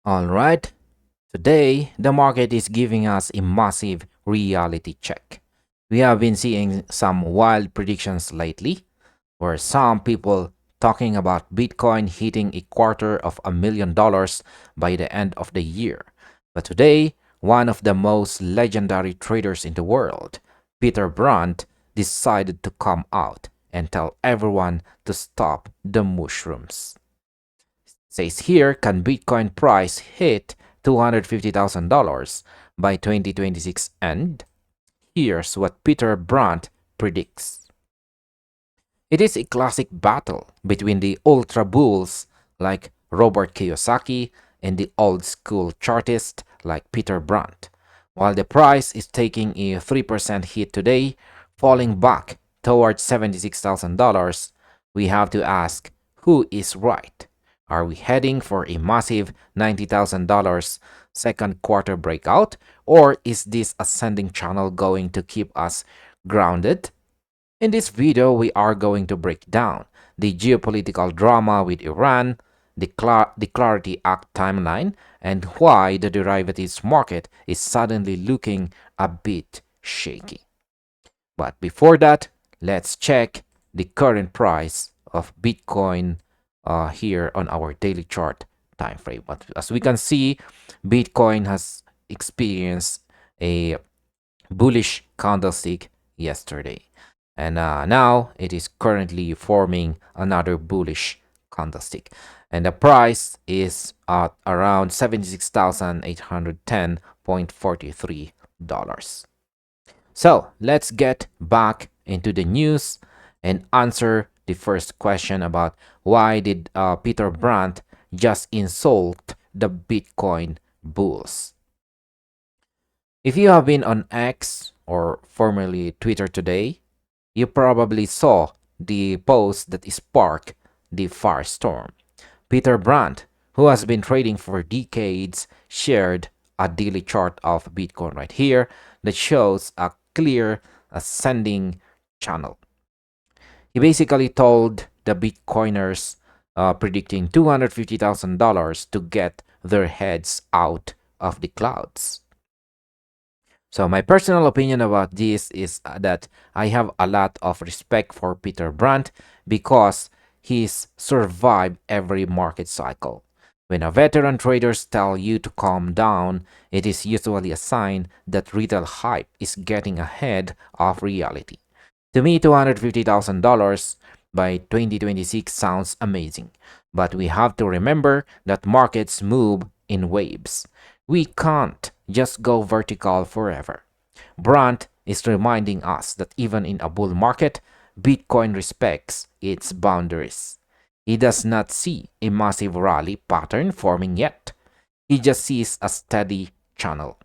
Alright, today the market is giving us a massive reality check. We have been seeing some wild predictions lately, where some people talking about Bitcoin hitting $250,000 by the end of the year. But today, one of the most legendary traders in the world, Peter Brandt, decided to come out and tell everyone to stop the mushrooms. Says here, can Bitcoin price hit $250,000 by 2026 end? Here's what Peter Brandt predicts. It is a classic battle between the ultra bulls like Robert Kiyosaki and the old school chartist like Peter Brandt. While the price is taking a 3% hit today, falling back towards $76,000, we have to ask, who is right? Are we heading for a massive $90,000 second quarter breakout, or is this ascending channel going to keep us grounded? In this video, we are going to break down the geopolitical drama with Iran, the Clarity Act timeline, and why the derivatives market is suddenly looking a bit shaky. But before that, let's check the current price of Bitcoin here on our daily chart time frame. But as we can see, Bitcoin has experienced a bullish candlestick yesterday. And now it is currently forming another bullish candlestick. And the price is at around $76,810.43. So let's get back into the news and answer the first question about why did Peter Brandt just insult the Bitcoin bulls. If you have been on X or formerly Twitter today, you probably saw the post that sparked the firestorm. Peter Brandt, who has been trading for decades, shared a daily chart of Bitcoin right here that shows a clear ascending channel. He basically told the Bitcoiners predicting $250,000 to get their heads out of the clouds. So my personal opinion about this is that I have a lot of respect for Peter Brandt because he's survived every market cycle. When a veteran traders tell you to calm down, it is usually a sign that retail hype is getting ahead of reality. To me, $250,000 by 2026 sounds amazing, but we have to remember that markets move in waves. We can't just go vertical forever. Brandt is reminding us that even in a bull market, Bitcoin respects its boundaries. He does not see a massive rally pattern forming yet. He just sees a steady channel.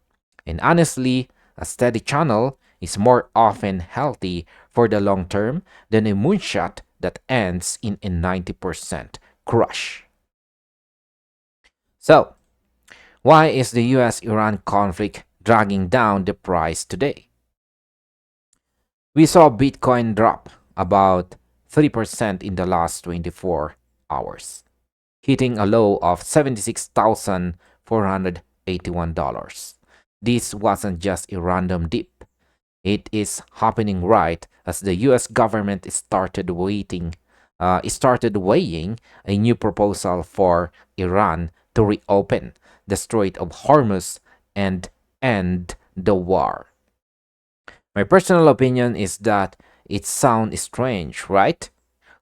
And honestly, a steady channel is more often healthy for the long term than a moonshot that ends in a 90% crush. So, why is the US-Iran conflict dragging down the price today? We saw Bitcoin drop about 3% in the last 24 hours, hitting a low of $76,481. This wasn't just a random dip. It is happening right as the US government started weighing a new proposal for Iran to reopen the Strait of Hormuz and end the war. My personal opinion is that it sounds strange, right?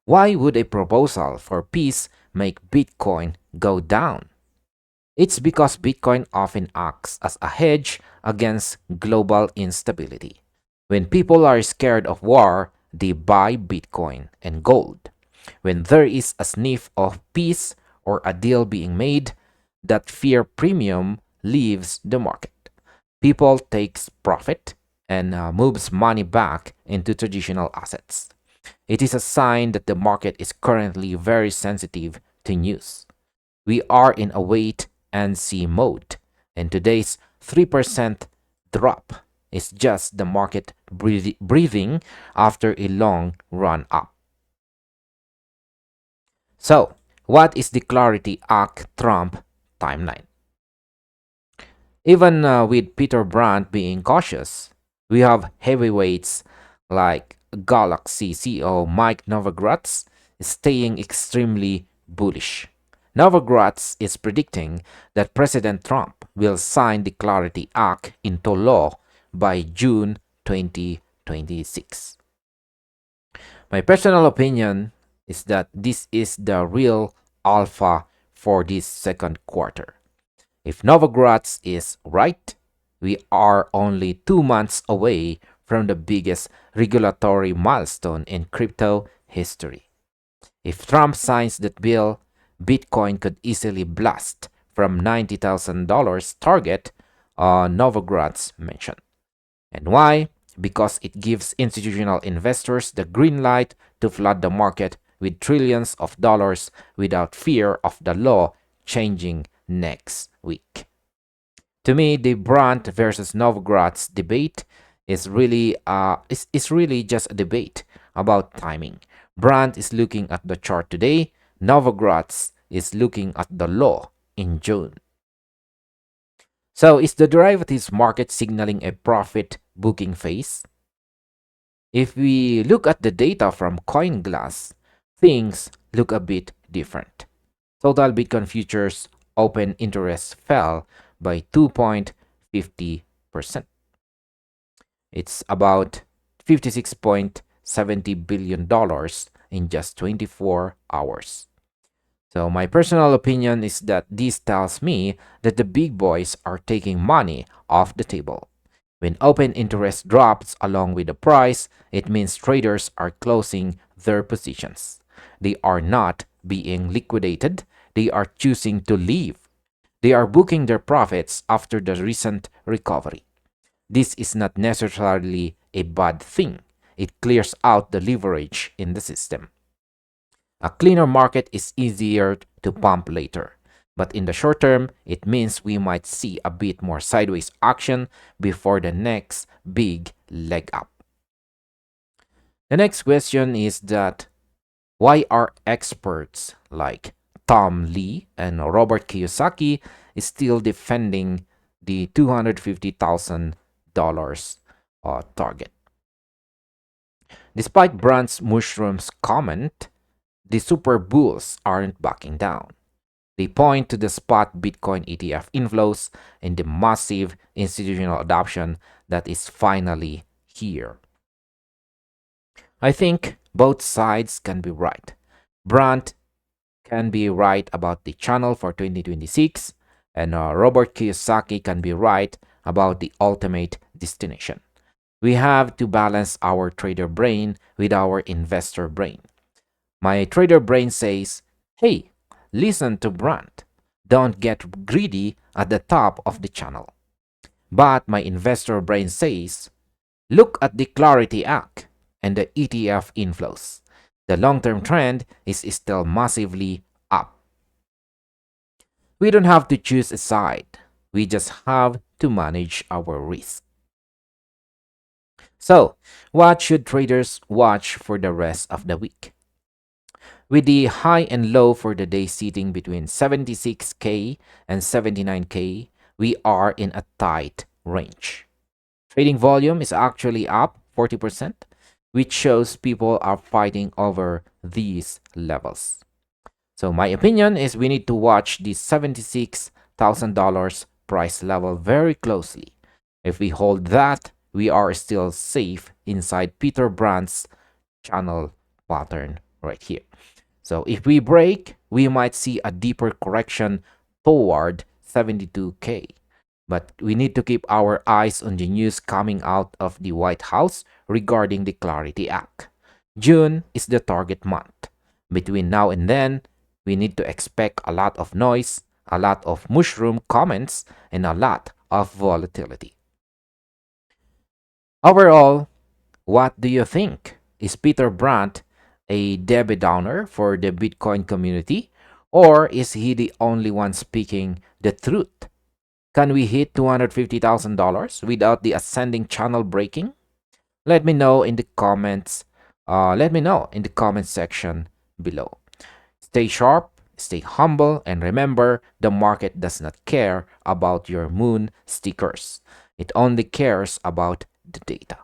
Why would a proposal for peace make Bitcoin go down? It's because Bitcoin often acts as a hedge against global instability. When people are scared of war, they buy Bitcoin and gold. When there is a sniff of peace or a deal being made, that fear premium leaves the market. People takes profit and moves money back into traditional assets. It is a sign that the market is currently very sensitive to news. We are in a wait and see mode, and today's 3% drop is just the market breathing after a long run up. So, what is the Clarity Act Trump timeline? Even with Peter Brandt being cautious, we have heavyweights like Galaxy CEO Mike Novogratz staying extremely bullish. Novogratz is predicting that President Trump will sign the Clarity Act into law by June 2026. My personal opinion is that this is the real alpha for this second quarter. If Novogratz is right, we are only 2 months away from the biggest regulatory milestone in crypto history. If Trump signs that bill, Bitcoin could easily blast from $90,000 target Novogratz mentioned. And why? Because it gives institutional investors the green light to flood the market with trillions of dollars without fear of the law changing next week. To me, the Brandt versus Novogratz debate is really just a debate about timing. Brandt is looking at the chart today. Novogratz is looking at the law in June. So, is the derivatives market signaling a profit booking phase? If we look at the data from CoinGlass, things look a bit different. Total Bitcoin futures open interest fell by 2.50%. It's about $56.70 billion in just 24 hours. So my personal opinion is that this tells me that the big boys are taking money off the table. When open interest drops along with the price, it means traders are closing their positions. They are not being liquidated, they are choosing to leave. They are booking their profits after the recent recovery. This is not necessarily a bad thing. It clears out the leverage in the system. A cleaner market is easier to pump later. But in the short term, it means we might see a bit more sideways action before the next big leg up. The next question is that why are experts like Tom Lee and Robert Kiyosaki still defending the $250,000 target? Despite Brandt's mushrooms comment, the super bulls aren't backing down. They point to the spot Bitcoin ETF inflows and the massive institutional adoption that is finally here. I think both sides can be right. Brandt can be right about the channel for 2026, and Robert Kiyosaki can be right about the ultimate destination. We have to balance our trader brain with our investor brain. My trader brain says, hey, listen to Brandt. Don't get greedy at the top of the channel. But my investor brain says, look at the Clarity Act and the ETF inflows. The long-term trend is still massively up. We don't have to choose a side. We just have to manage our risk. So, what should traders watch for the rest of the week? With the high and low for the day sitting between 76K and 79K, we are in a tight range. Trading volume is actually up 40%, which shows people are fighting over these levels. So my opinion is we need to watch the $76,000 price level very closely. If we hold that, we are still safe inside Peter Brandt's channel pattern right here. So if we break, we might see a deeper correction toward 72K. But we need to keep our eyes on the news coming out of the White House regarding the Clarity Act. June is the target month. Between now and then, we need to expect a lot of noise, a lot of mushroom comments, and a lot of volatility. Overall, what do you think? Is Peter Brandt a Debbie Downer for the Bitcoin community? Or is he the only one speaking the truth? Can we hit $250,000 without the ascending channel breaking? Let me know in the comments. Let me know in the comment section below. Stay sharp, Stay humble and remember the market does not care about your moon stickers. It only cares about the data.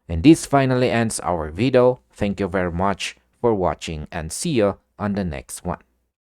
And this finally ends our video. Thank you very much for watching and see you on the next one.